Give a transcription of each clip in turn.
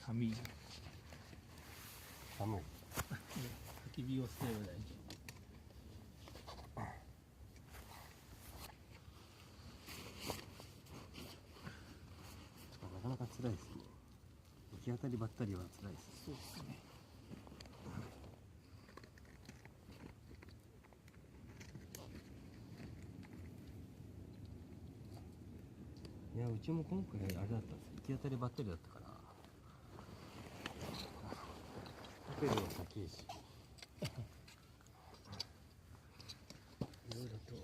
寒い。寒い。焚き火を捨てる大事。なかなか辛いですね。行き当たりばったりは辛いです。そうですね。いや、うちも今回あれだったんです。行き当たりばったりだったから。ホテルは高いし。いろいろと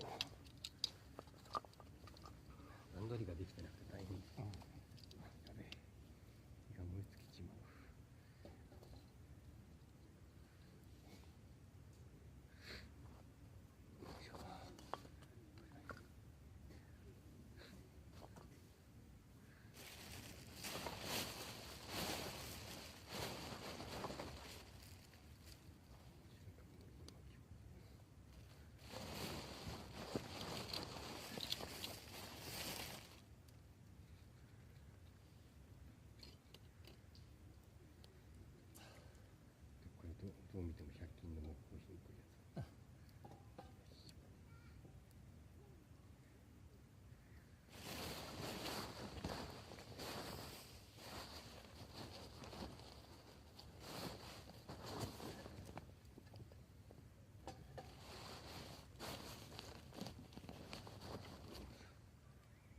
段取りができてなくて大変です。やべえ、火が燃え尽きちまう。これどう見ても100均の木工品っぽいやつ。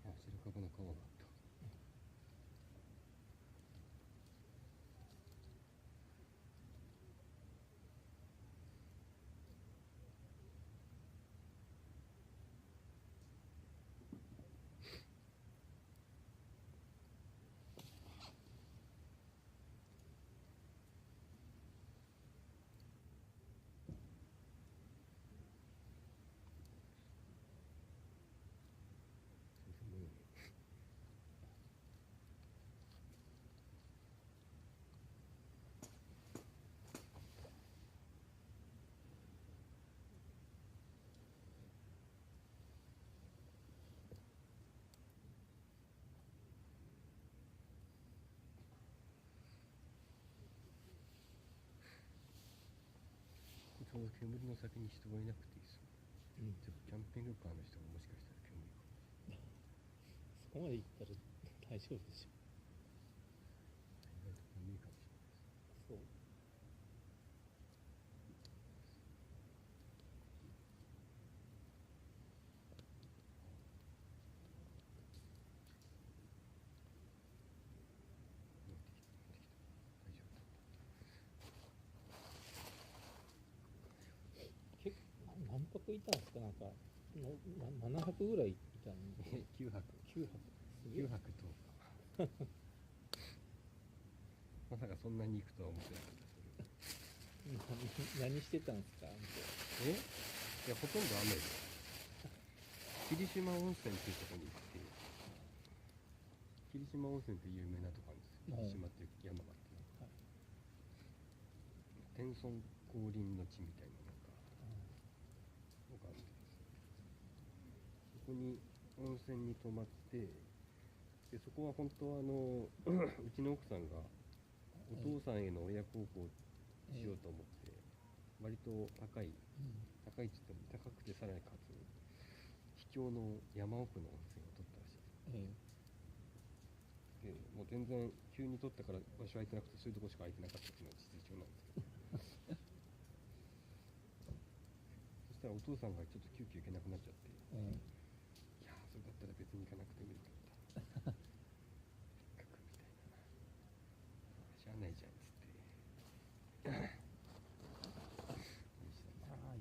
あ、白樺の皮があった。ちょうど煙の先に人がいなくていいですね。ちょっとキャンピングカーの人がもしかしたら煙かもしれない。そこまで行ったら大丈夫でしょ。意外と煙かもしれないです。そう。結構何泊いたんですか。なんか7泊ぐらいいたんで。9泊。9泊。9泊10日。まさかそんなに行くとは思ってなかった。何してたんですか。いや、ほとんど雨で。霧島温泉っていうところに行って、霧島温泉って有名なとこあるんですよ。霧島っていう山があって、はい、天孫降臨の地みたいなのがあってですね、そこに温泉に泊まって、でそこは本当はうちの奥さんがお父さんへの親孝行しようと思って、割と高いって言っても高くてさらにかつ秘境の山奥の温泉を取ったらしいです。でもう全然急に取ったから場所空いてなくて、そういうとこしか空いてなかったっていうのが実情なんですけどそしたらお父さんがちょっと急遽行けなくなっちゃって、いやそれだったら別に行かなくてもいいかったみたいな、しゃあないじゃんっつって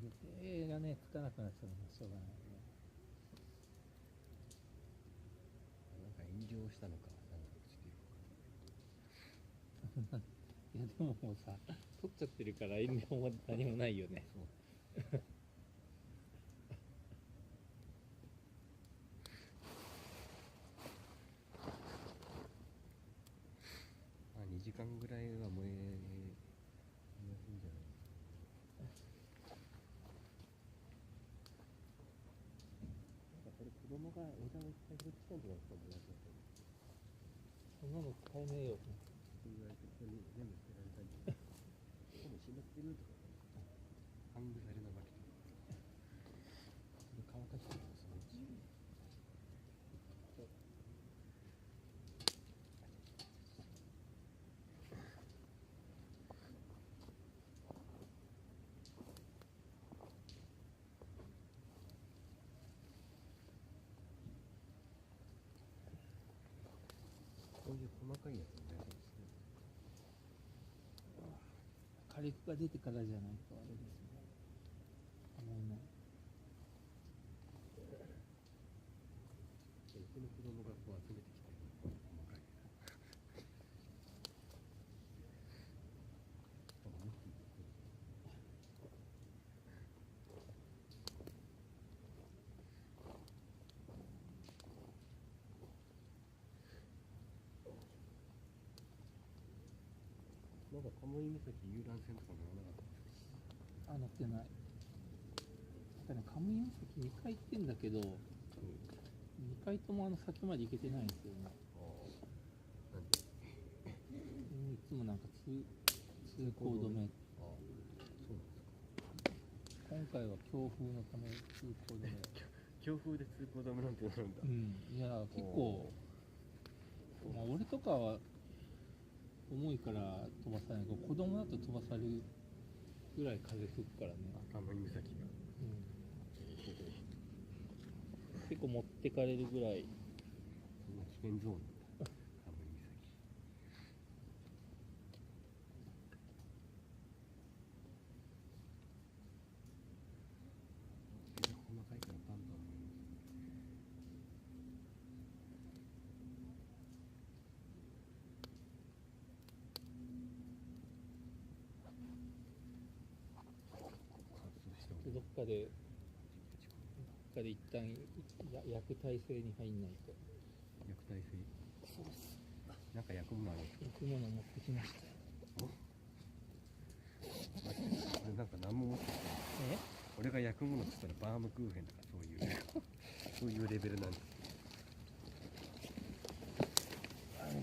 予定がね、つかなくなっちゃうのはしょうがないね。なんか炎上したのか、なんかちょっとよくわかんない。いやでももうさ、取っちゃってるから遠慮も何もないよね。そうまあ2時間ぐらいは燃えやすいんじゃないですか。なんかそれ子供が枝をいっぱい拾ってきたんじゃないですか、燃やしちゃったり。そんなの使えねえよ。言われてここに全部捨てられたりとか、でも湿ってるとか、ハングされなわけとか、それ乾かしてるんですね。こういう細かいやつも大丈夫ですね。火力が出てからじゃないとあれですね。もうね、うちの子供がこう集めてきてる細かい。多分大きいですね。なんか鴨居岬遊覧船とか乗らなかったですか？乗ってない。なんかね、カムイ岬2回行ってんだけど、2回とも先まで行けてないんですよね。なんで？いつもなんか通行止め。そうなんですか。今回は強風のため通行止め。強風で通行止めなんてなるんだ。いや結構、まあ、俺とかは重いから飛ばさないけど、子供だと飛ばされるぐらい風吹くからね。鴨居岬が。結構持ってかれるぐらい。そんな危険ゾーンなんだ。鴨居岬。細かいからバンバン思いますね。どっかで一旦焼く体勢に入んないと。焼く体勢。そうです。なんか焼くものあるんですか？焼くもの持ってきましたよ。俺なんか何も持ってきてない。俺が焼くものって言ったらバームクーヘンとかそういうレベルなんです。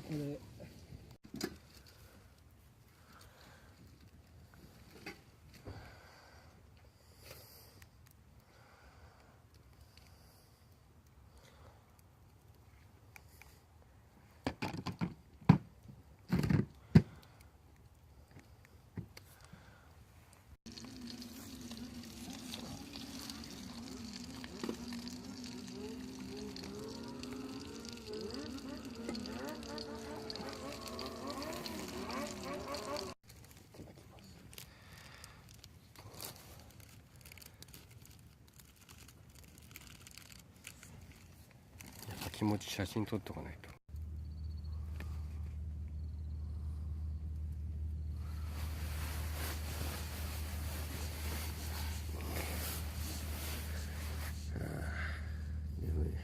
これ気持ち写真撮っとかないと。眠い。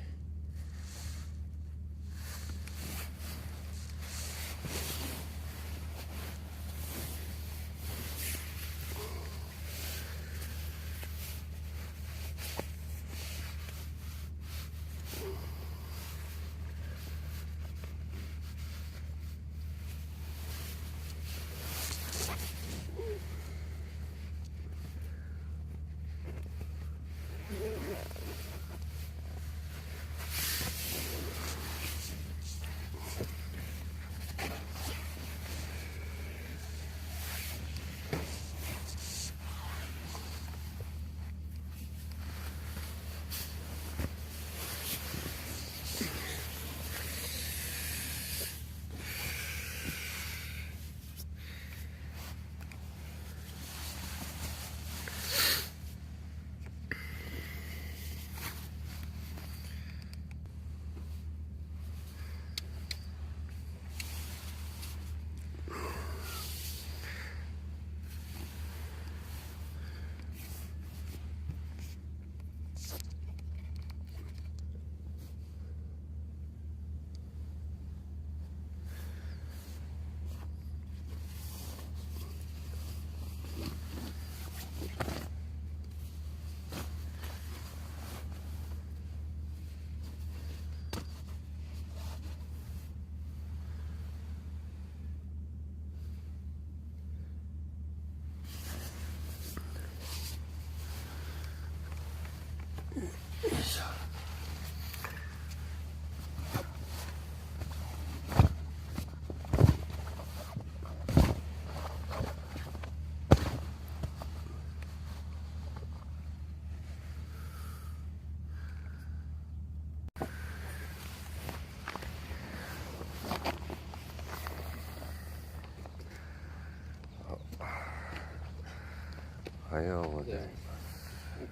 はようございます。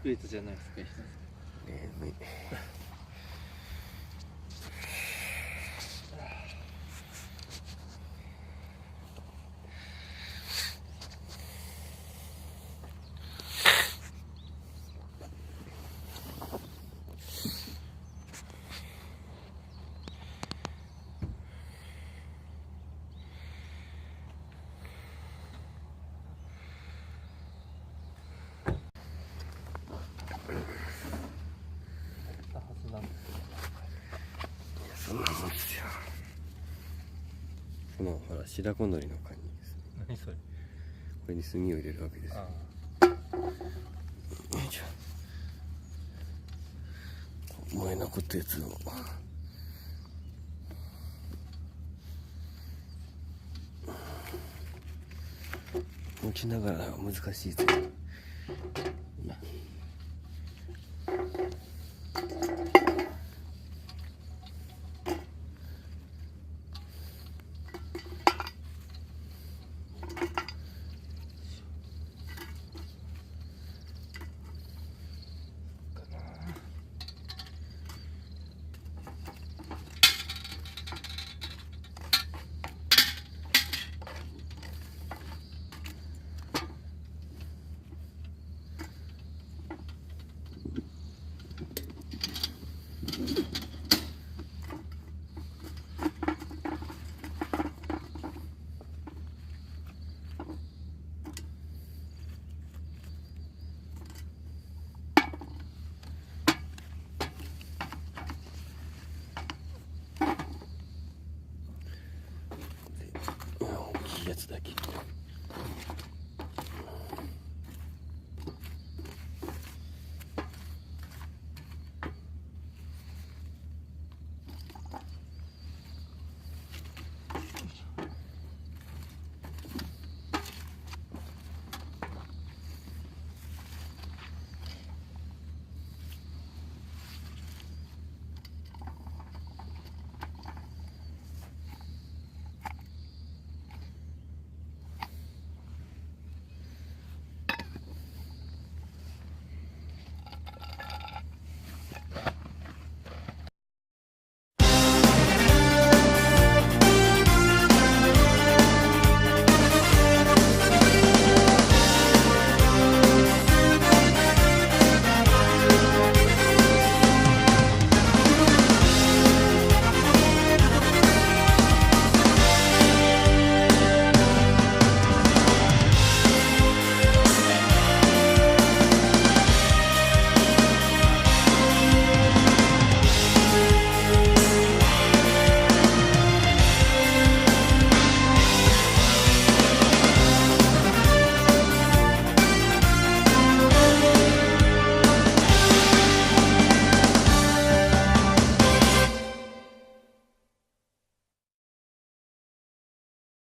遅れたじゃないですか、一つ。眠い。たはずなんですけど。いや、そんなもんですよ。このほら白子のりの缶にですね、何それ。これに炭を入れるわけですよ。あよいしょ。燃え残ったやつを持ちながら難しいですね。大きいやつだけ。